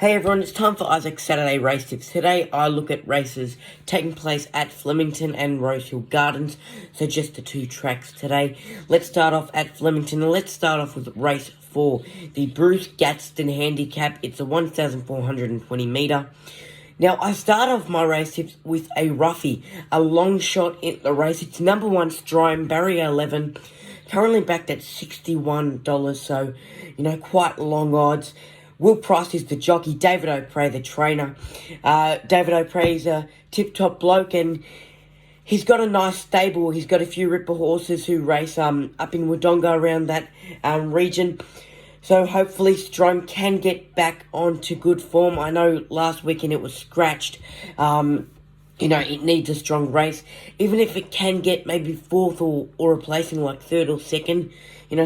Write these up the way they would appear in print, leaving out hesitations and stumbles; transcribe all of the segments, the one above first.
Hey everyone, it's time for Isaac's Saturday Race Tips. Today I look at races taking place at Flemington and Rosehill Gardens, so just the two tracks today. Let's start off at Flemington, and let's start off with race 4, the Bruce Gadsden Handicap. It's a 1,420 metre. Now, I start off my race tips with a roughie, a long shot in the race. It's number 1, Strime, barrier 11, currently backed at $61, so, quite long odds. Will Price is the jockey, David O'Prey the trainer. David O'Prey's a tip-top bloke, and he's got a nice stable. He's got a few ripper horses who race up in Wodonga around that region. So hopefully Strome can get back onto good form. I know last weekend it was scratched. It needs a strong race. Even if it can get maybe 4th or replacing like 3rd or 2nd,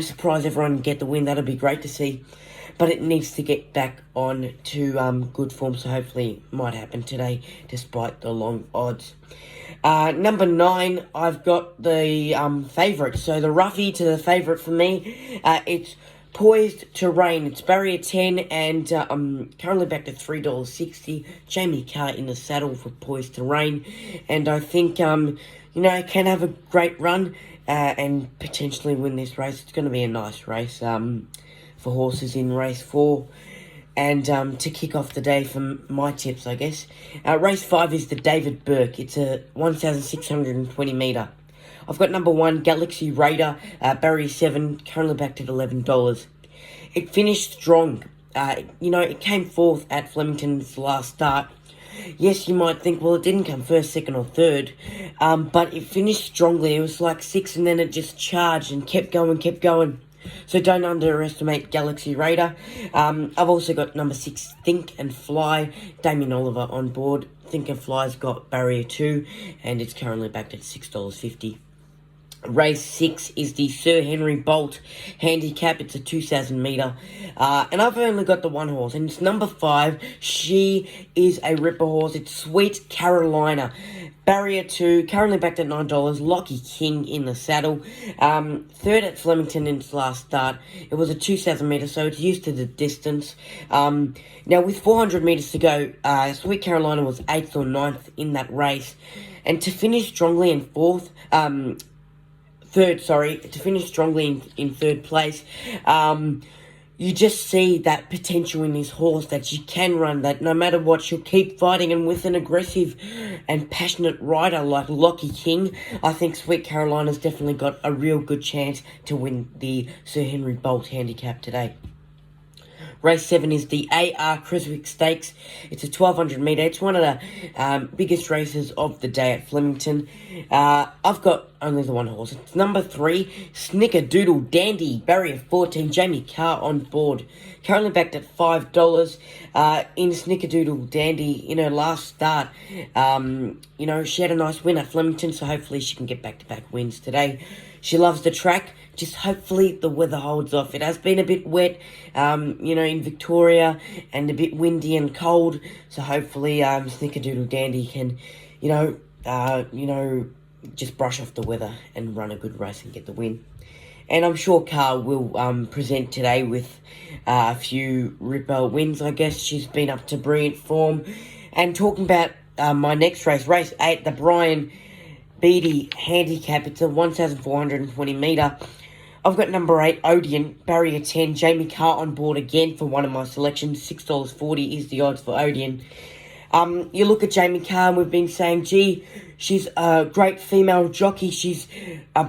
surprise everyone and get the win. That'd be great to see. But it needs to get back on to good form, so hopefully it might happen today, despite the long odds. Number 9, I've got the favourite. So the roughie to the favourite for me, it's Poised to Rain. It's barrier 10 and currently back to $3.60. Jamie Carr in the saddle for Poised to Rain. And I think, it can have a great run and potentially win this race. It's going to be a nice race for horses in race 4. And to kick off the day for my tips, I guess. Race 5 is the David Burke. It's a 1,620 metre. I've got number 1, Galaxy Raider, barrier 7, currently backed at $11. It finished strong. It came 4th at Flemington's last start. Yes, you might think, well, it didn't come 1st, 2nd or 3rd. But it finished strongly. It was like 6 and then it just charged and kept going. So don't underestimate Galaxy Raider. I've also got number 6, Think and Fly, Damien Oliver on board. Think and Fly's got barrier 2, and it's currently backed at $6.50. Race 6 is the Sir Henry Bolt Handicap. It's a 2,000 metre. And I've only got the one horse, and it's number 5. She is a ripper horse. It's Sweet Carolina. Barrier 2, currently backed at $9. Lockie King in the saddle. 3rd at Flemington in its last start. It was a 2,000 metre, so it's used to the distance. Now, with 400 metres to go, Sweet Carolina was 8th or 9th in that race. And to finish strongly in third place, you just see that potential in this horse that she can run, that no matter what, she'll keep fighting. And with an aggressive and passionate rider like Lockie King, I think Sweet Carolina's definitely got a real good chance to win the Sir Henry Bolt Handicap today. Race 7 is the A.R. Creswick Stakes. It's a 1,200 metre. It's one of the biggest races of the day at Flemington. I've got only the one horse. It's number 3, Snickerdoodle Dandy, barrier 14, Jamie Carr on board. Currently backed at $5. In Snickerdoodle Dandy, last start, she had a nice win at Flemington, so hopefully she can get back-to-back wins today. She loves the track. Just hopefully the weather holds off. It has been a bit wet, in Victoria, and a bit windy and cold. So hopefully, Snickerdoodle Dandy can, just brush off the weather and run a good race and get the win. And I'm sure Carr will present today with a few ripper wins. I guess she's been up to brilliant form. And talking about my next race, race 8, the Brian Beattie Handicap. It's a 1,420 metre. I've got number 8, Odeon, barrier 10, Jamie Carr on board again for one of my selections. $6.40 is the odds for Odeon. You look at Jamie Carr, and we've been saying, she's a great female jockey. She's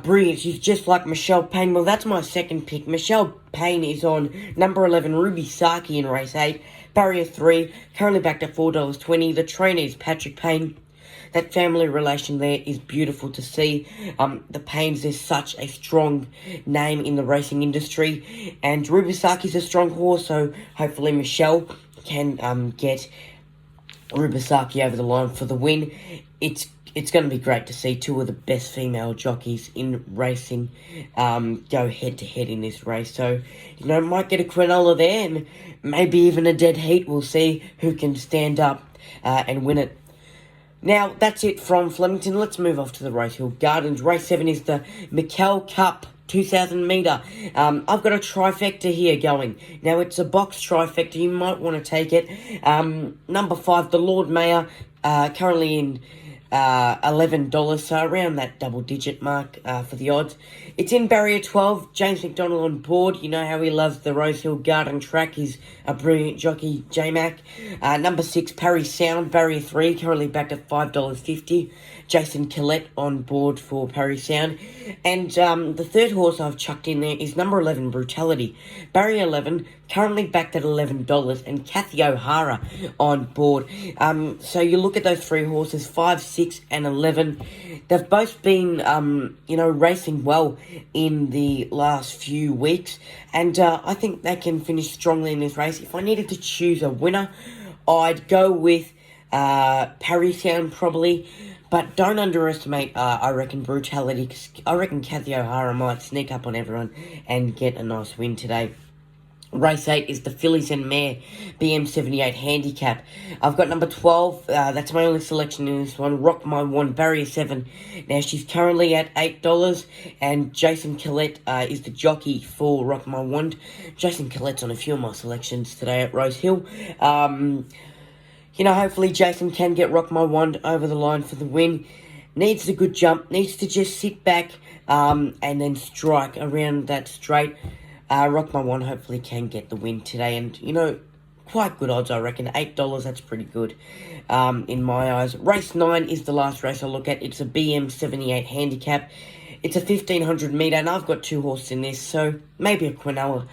brilliant. She's just like Michelle Payne. Well, that's my second pick. Michelle Payne is on number 11, Ruby Saki in race 8, barrier 3, currently backed at $4.20. The trainer is Patrick Payne. That family relation there is beautiful to see. The Paynes is such a strong name in the racing industry. And Rubisaki's a strong horse, so hopefully Michelle can get Rubisaki over the line for the win. It's going to be great to see two of the best female jockeys in racing go head-to-head in this race. So, might get a Cronulla there and maybe even a dead heat. We'll see who can stand up and win it. Now, that's it from Flemington. Let's move off to the Rosehill Gardens. Race 7 is the McKell Cup 2,000 metre. I've got a trifecta here going. Now, it's a box trifecta. You might want to take it. Number 5, the Lord Mayor, currently in $11, so around that double-digit mark for the odds. It's in barrier 12. James McDonald on board. You know how he loves the Rosehill Garden track. He's a brilliant jockey, J-Mac. Number 6, Parry Sound, barrier 3, currently backed at $5.50. Jason Collette on board for Parry Sound. And the third horse I've chucked in there is number 11, Brutality. Barrier 11, currently backed at $11, and Kathy O'Hara on board. So you look at those three horses, 5, 6, and 11. They've both been, racing well in the last few weeks, and I think they can finish strongly in this race. If I needed to choose a winner, I'd go with Parry Sound probably. But don't underestimate, I reckon, Brutality, because I reckon Kathy O'Hara might sneak up on everyone and get a nice win today. Race 8 is the Fillies and Mare BM78 handicap. I've got number 12. That's my only selection in this one. Rock My Wand, barrier 7. Now, she's currently at $8, and Jason Collette is the jockey for Rock My Wand. Jason Collette's on a few of my selections today at Rosehill. Hopefully Jason can get Rock My Wand over the line for the win. Needs a good jump. Needs to just sit back and then strike around that straight. Rock My Wand hopefully can get the win today. And, quite good odds, I reckon. $8, that's pretty good in my eyes. Race 9 is the last race I look at. It's a BM78 handicap. It's a 1,500 metre, and I've got two horses in this, so maybe a Quinella.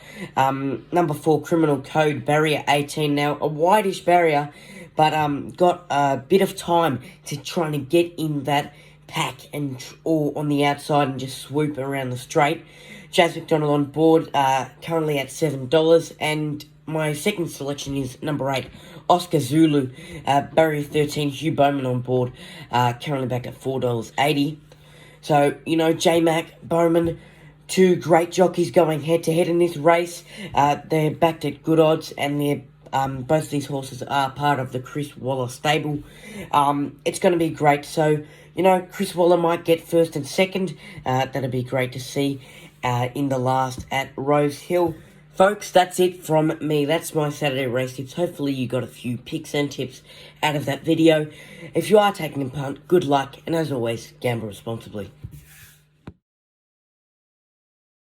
Number 4, Criminal Code, barrier 18 now. A wideish barrier, but got a bit of time to trying to get in that pack or on the outside and just swoop around the straight. James McDonald on board, currently at $7, and my second selection is number 8, Oscar Zulu, barrier 13, Hugh Bowman on board, currently back at $4.80. So, J-Mac, Bowman, two great jockeys going head-to-head in this race. They're backed at good odds, and they're both these horses are part of the Chris Waller stable. It's going to be great. So, Chris Waller might get first and second. That'd be great to see in the last at Rosehill. Folks, that's it from me. That's my Saturday race tips. Hopefully you got a few picks and tips out of that video. If you are taking a punt, good luck. And as always, gamble responsibly.